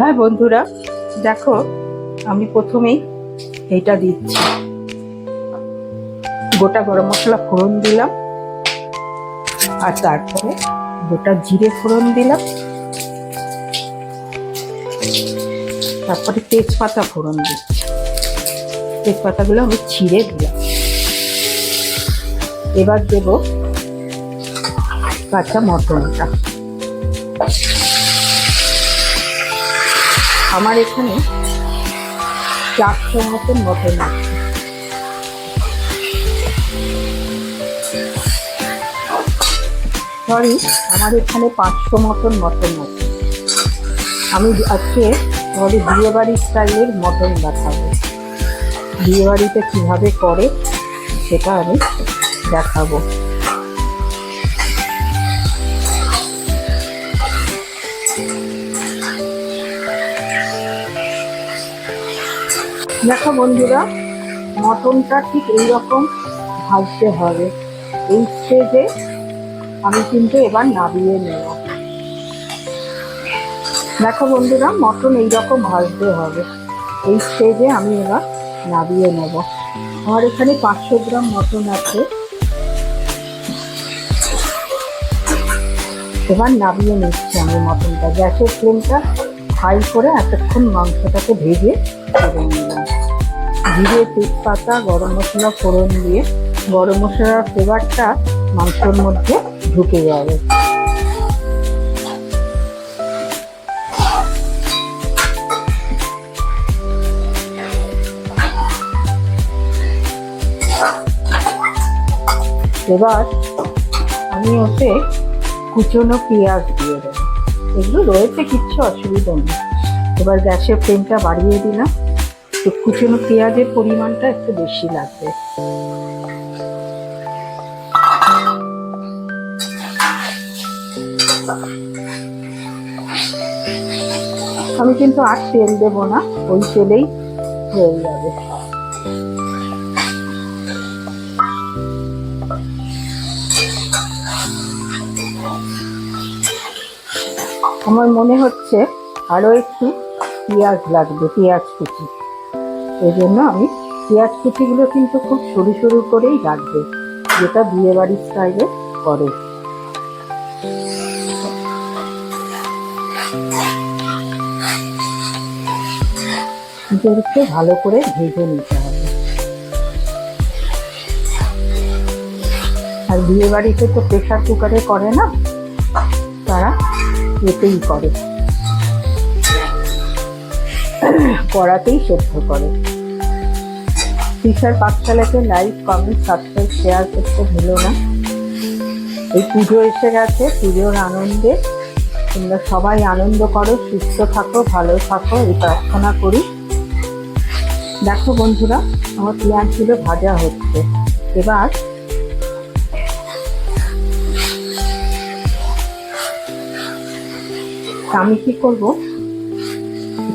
হ্যাঁ বন্ধুরা, দেখো আমি প্রথমেই এইটা দিচ্ছি, গোটা গরম মশলা ফোড়ন দিলাম, আর তারপরে গোটা জিরে ফোড়ন দিলাম, তারপরে তেজপাতা ফোড়ন দিচ্ছি। তেজপাতাগুলো আমি ছিঁড়ে দিলাম। এবার দেব কাঁচা মটনটা। আমার এখানে 400 মতন মটন আছে। সরি, আমার এখানে 500 মতন মটন আছে। আমি আজকে আমাদের বিয়েবাড়ি স্টাইলের মটন দেখাবো। বিয়েবাড়িতে কীভাবে করে সেটা আমি দেখাবো। দেখো বন্ধুরা, মটনটা ঠিক এইরকম ভাজতে হবে। এই স্টেজে আমি কিন্তু এবার নামিয়ে নেব। দেখো বন্ধুরা, মটন এইরকম ভাজতে হবে। এই স্টেজে আমি এবার নামিয়ে নেব। আমার এখানে 500 গ্রাম মটন আছে। এবার নামিয়ে নিচ্ছি আমি মটনটা। গ্যাসের ফ্লেমটা হাই করে এতক্ষণ মাংসটাকে ভেজে তুলে নিলাম। জিরে, তেজপাতা, গরম মশলা ফোড়ন দিয়ে গরম মশলার ফ্লেভারটা মাংসের মধ্যে ঢুকে যাবে। এবার আমি ওতে কুচনো পেঁয়াজ দিয়ে দেবো। এগুলো রয়েছে, কিচ্ছু অসুবিধা নেই। এবার গ্যাসের ফ্লেমটা বাড়িয়ে দিলাম। তো কুচনো পেঁয়াজের পরিমাণটা একটু বেশি লাগবে। আমি কিন্তু আর তেল দেবো না, ওই তেলেই হয়ে যাবে। আমার মনে হচ্ছে আরও একটু পেঁয়াজ লাগবে, পেঁয়াজ কুচি। এই জন্য আমি পেঁয়াজ কুচিগুলো কিন্তু খুব সরু সরু করেই রাখবে, যেটা বিয়েবাড়ি স্টাইলে করে। এদেরকে ভালো করে ভেজে নিতে হবে। আর বিয়েবাড়িতে তো প্রেসার কুকারে করে না, তারা এতেই করে, কড়াতেই সেদ্ধ করে। ফিশার পাকশালাকে লাইক, কমেন্ট, সাবস্ক্রাইব, শেয়ার করতে ভুলো না। এই পুজো এসে গেছে, পুজোর আনন্দে তোমরা সবাই আনন্দ করো, সুস্থ থাকো, ভালো থাকো, এই প্রার্থনা করি। দেখো বন্ধুরা, আমার পেঁয়াজগুলো ভাজা হচ্ছে। এবার আমি কি করবো,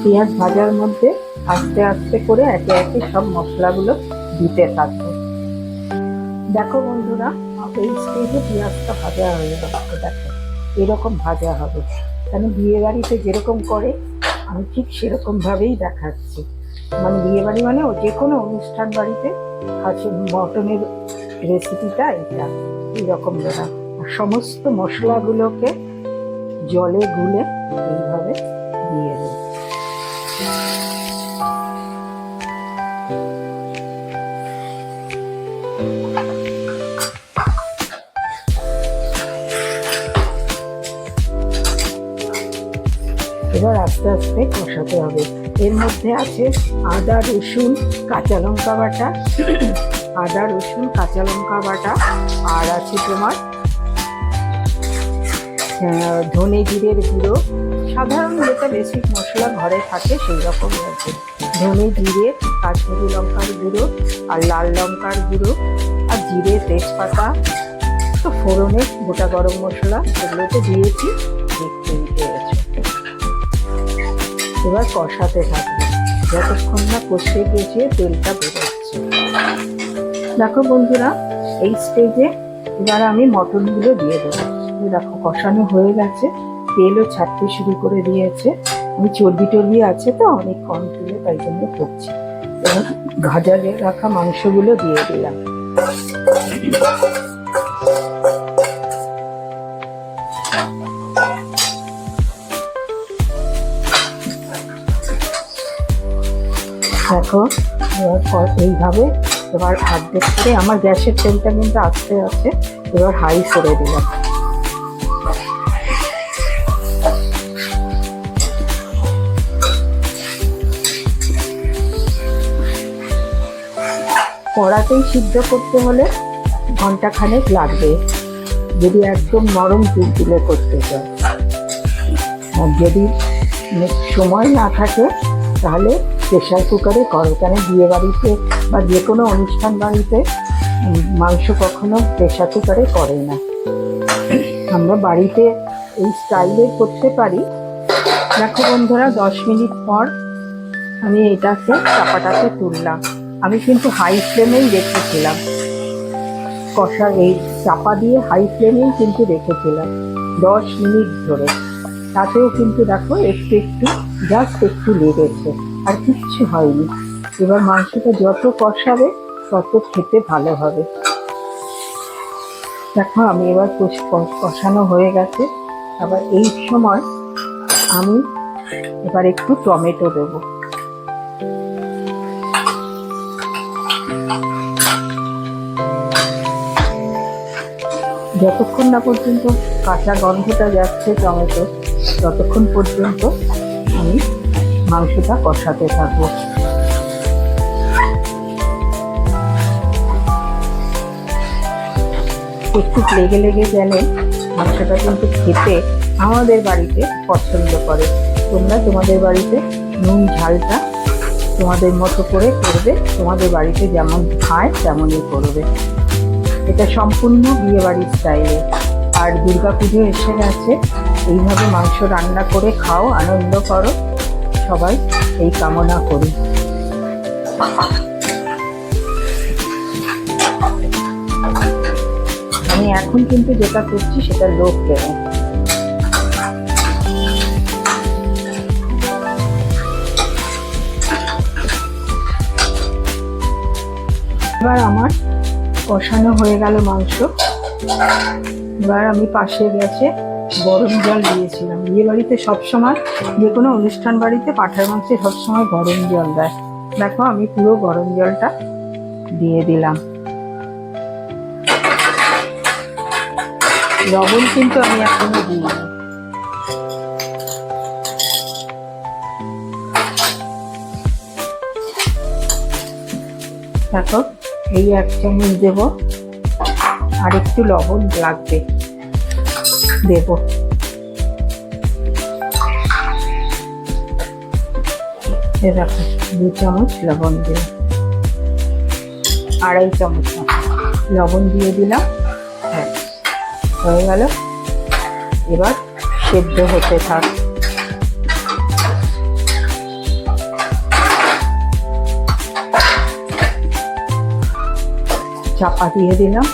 পেঁয়াজ ভাজার মধ্যে আস্তে আস্তে করে একে একে সব মশলাগুলো দিতে থাকবো। দেখো বন্ধুরা, এই স্টেজে পেঁয়াজটা ভাজা হয়ে যাচ্ছে। দেখো এরকম ভাজা হবে, কারণ বিয়ে বাড়িতে যেরকম করে আমি ঠিক সেরকম ভাবেই দেখাচ্ছি। মানে বিয়ে বাড়ি মানে যে কোনো অনুষ্ঠান বাড়িতে আছে মটনের রেসিপিটা এটা এইরকম দেওয়া। সমস্ত মশলাগুলোকে জলে গুলে এইভাবে দিয়ে দেব। এবার আস্তে আস্তে কষাতে হবে। এর মধ্যে আছে আদা, রসুন, কাঁচা লঙ্কা বাটা, আদা, রসুন, কাঁচা লঙ্কা বাটা, আর আছে তোমার ধনে জিরের গুঁড়ো। সাধারণ যেটা বেসিক মশলা ঘরে থাকে সেই রকম আছে। ধনে, জিরে, কাশ্মীরি লঙ্কার গুঁড়ো, আর লাল লঙ্কার গুঁড়ো, আর জিরে, তেজপাতা, তো ফোড়নে গোটা গরম মশলা এগুলোতে দিয়েছি। দেখতে গেছে। এবার কষাতে থাকবে যতক্ষণ না কষিয়ে গিয়ে তেলটা বেরোচ্ছে। দেখো বন্ধুরা, এই স্টেজে এবার আমি মটনগুলো দিয়ে দেবো। দেখো কষানো হয়ে গেছে, তেলও ছাড়তে শুরু করে দিয়েছে। আমি চর্বি টর্বি আছে তো অনেক কম তুলে, তাই জন্য করছি। এবার ভাজা রাখা মাংসগুলো দিয়ে দিলাম। দেখো এবার এইভাবে এবার অর্ধেক করে, আমার গ্যাসের তেলটা কিন্তু আস্তে আছে, এবার হাই করে দিলাম। কড়াতেই সিদ্ধ করতে হলে ঘন্টাখানেক লাগবে, যদি একদম নরম তুলে করতে চাও। আর যদি সময় না থাকে তাহলে প্রেশার কুকারে করো, কেন বিয়ে বাড়িতে বা যে কোনো অনুষ্ঠান বাড়িতে মাংস কখনো প্রেশার কুকারে করে না। আমরা বাড়িতে এই স্টাইলে করতে পারি। দেখো বন্ধুরা, 10 মিনিট পর আমি এটাকে চাপাটাকে তুললাম। আমি কিন্তু হাই ফ্লেমেই রেখেছিলাম কষা, এই চাপা দিয়ে হাই ফ্লেমেই কিন্তু রেখেছিলাম 10 মিনিট ধরে। তাতেও কিন্তু দেখো একটু একটু জাস্ট একটু লেগেছে, আর কিচ্ছু হয়নি। এবার মাংসটা যত কষাবে তত খেতে ভালো হবে। দেখো আমি এবার কষানো হয়ে গেছে। আবার এই সময় আমি এবার একটু টমেটো দেবো। যতক্ষণ না পর্যন্ত কাঁচা গন্ধটা যাচ্ছে টমেটো, ততক্ষণ পর্যন্ত আমি মাংসটা কষাতে থাকবো। একটু লেগে লেগে গেলে মাংসটা কিন্তু খেতে আমাদের বাড়িতে পছন্দ করে। তোমরা তোমাদের বাড়িতে নুন ঝালটা তোমাদের মতো করে করবে, তোমাদের বাড়িতে যেমন খায় তেমনই করবে। এটা সম্পূর্ণ বিয়েবাড়ির স্টাইলে। আর দুর্গাপুজো এসে গেছে, এইভাবে মাংস রান্না করে খাও, আনন্দ করো, সবাই এই কামনা করি। আমি এখন কিন্তু যেটা করছি সেটা লো ফ্লেমে। এবার আমার কষানো হয়ে গেল মাংস। এবার আমি পাশে গ্যাসে গরম জল দিয়েছিলাম। বিয়ে বাড়িতে সবসময়, যে কোনো অনুষ্ঠান বাড়িতে পাঁঠার মাংসে সবসময় গরম জল দেয়। দেখো আমি পুরো গরম জলটা দিয়ে দিলাম। লবণ কিন্তু আমি এখনো দিইনি। দেখো এই 1 চামচ দেব, আর একটু লবণ লাগবে, দেব। দেখো 2 চামচ লবণ দিলাম, 2.5 চামচ লবণ দিয়ে দিলাম। হ্যাঁ, হয়ে গেল। এবার সেদ্ধ হতে থাক। চাপা দিয়ে দিলাম।